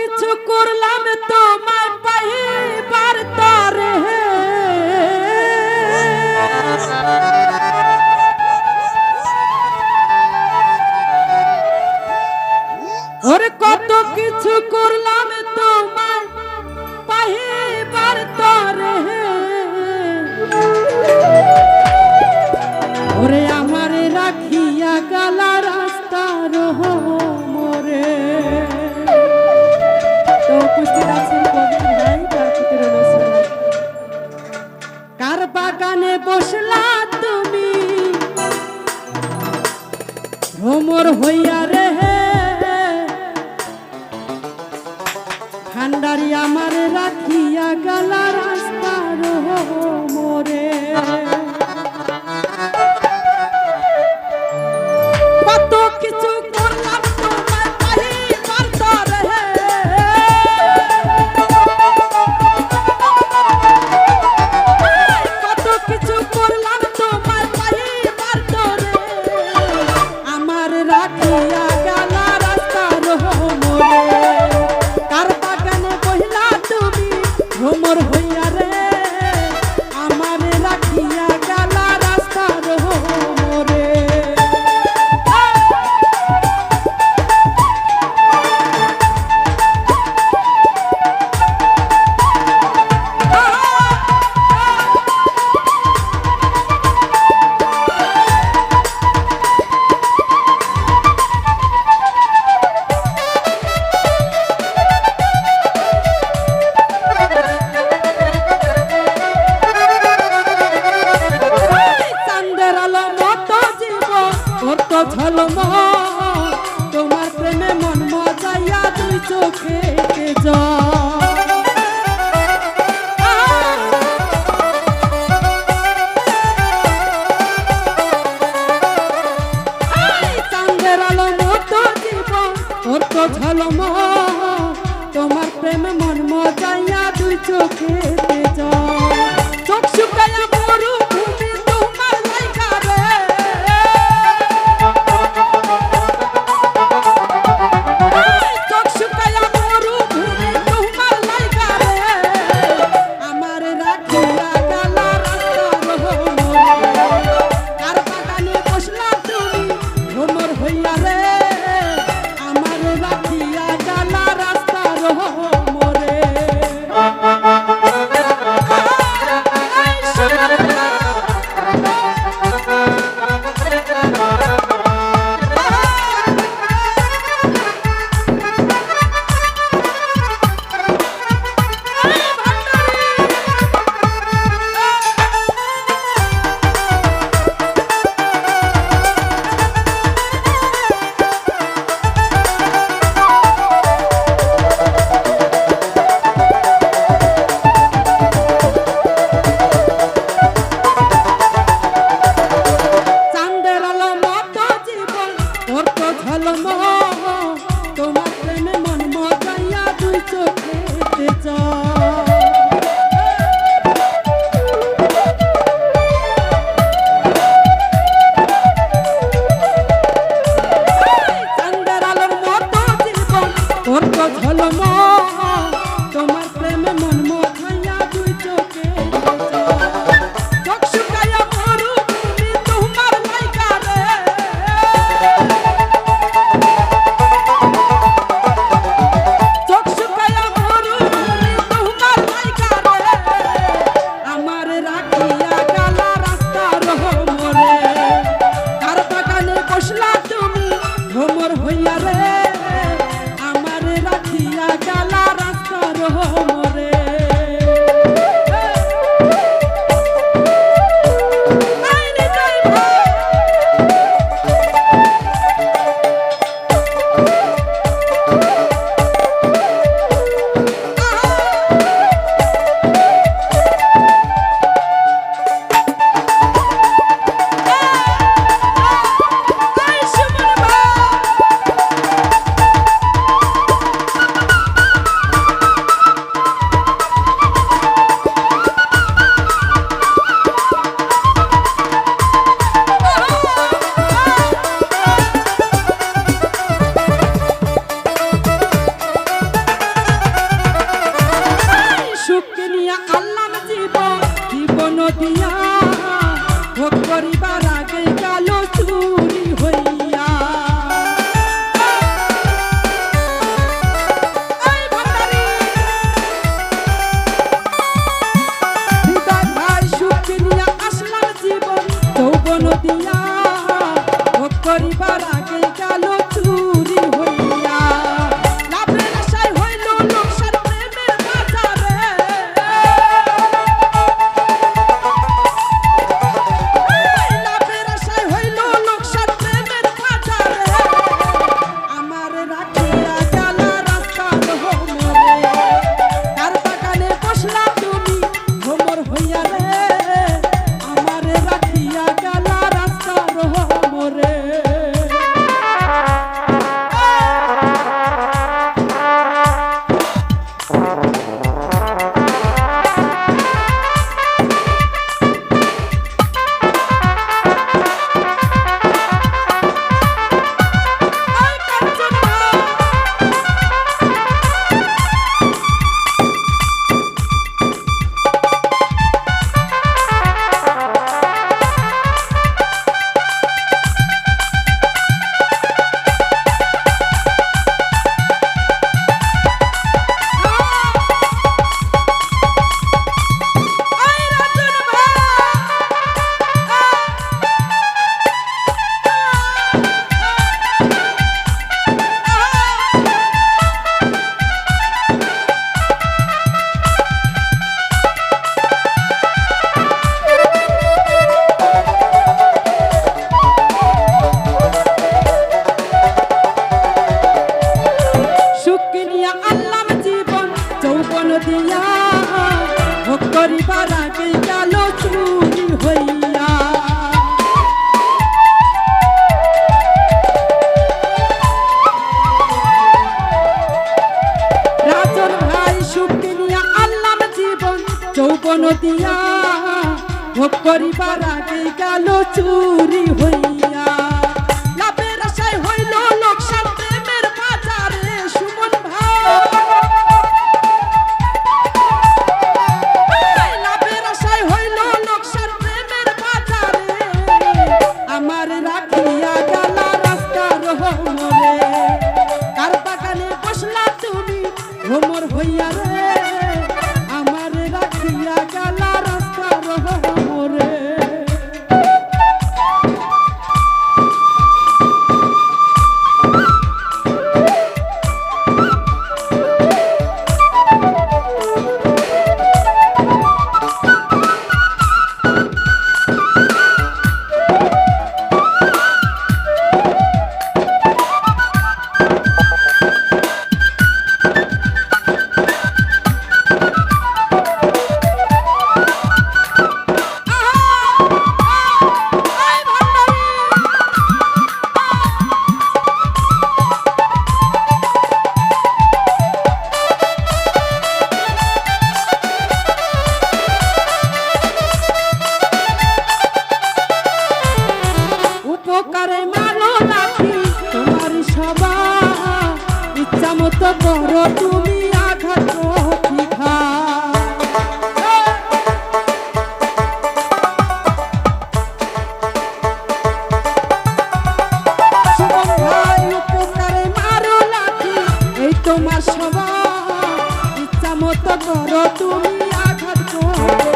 কিছু করলাম তোমায় পাইবার তরে, ওরে কত কিছু করলাম তোমায় পাইবার তরে, ওরে আমারে রাখিয়া গালা রাস্তার মোরে। তো উপস্থিত আছেন কবি ভাই কার্তিকের অনুসরণ। কার বাগানে বসলা তুমি ভ্রমর হইয়া রে, ভান্ডারি আমারে রাখিয়া গালা রাস্তার মোরে। কত কিছু করলাম তোমায় পাইবার তরে, কত কিছু করলাম তোমায় পাইবার তরে, আমার রাখিয়া গালা রাস্তার মোরে। কার বাগানে বহিলা তুমি ভ্রমর হইয়া রে, আমার রাখিয়া গালা রাস্তার মোরে। ঝলম তোমার প্রেমে মন মজাইয়া দুই চোখে চাঁদের আলো মতো জীবন ওর তো ঝলম তোমার প্রেমে মন মজাইয়া দুই চোখে চোখ শুকাইয়া মরু তোমার প্রেমে মন মজাইয়া দুই চোখে চাঁদের আলোর মতো জীবন ওর তো ঝলম তোমার প্রেমে মন মজাইয়া দুই চোখে চোখ শুকাইয়া মরু তুমি তোমার লাইগা রে। ভ্রমর হইয়া রে আমার রাখিয়া গালা নিয়া আল্লাহ জীবন যৌবন দিয়া ভোগ করিবার আগে গেল চুরি হইয়া রাজন ভাই সুখে নিয়া আল্লাহ জীবন যৌবন দিয়া ভোগ করিবার আগে গেল চুরি হইয়া লাভের আশায় হইল লোকসান প্রেমের বাজারে সুমন ভাই লাভের আশায় হইল লোকসান প্রেমের বাজারে আমার রাখিয়া গেল রাস্তার হোমরে কার বাগানে বসলা তুমি হোমর হইয়া রে আমার রাখিয়া গেল রাস্তার হোমরে উপকারে মানো রাখি তোমার সবা ইচ্ছা মতো করো তুমি আঘাত প্রতিঘা সুমন ভাই উপকারে মারো রাখি এই তোমার সবা ইচ্ছা মতো করো তুমি আঘাত প্রতিঘা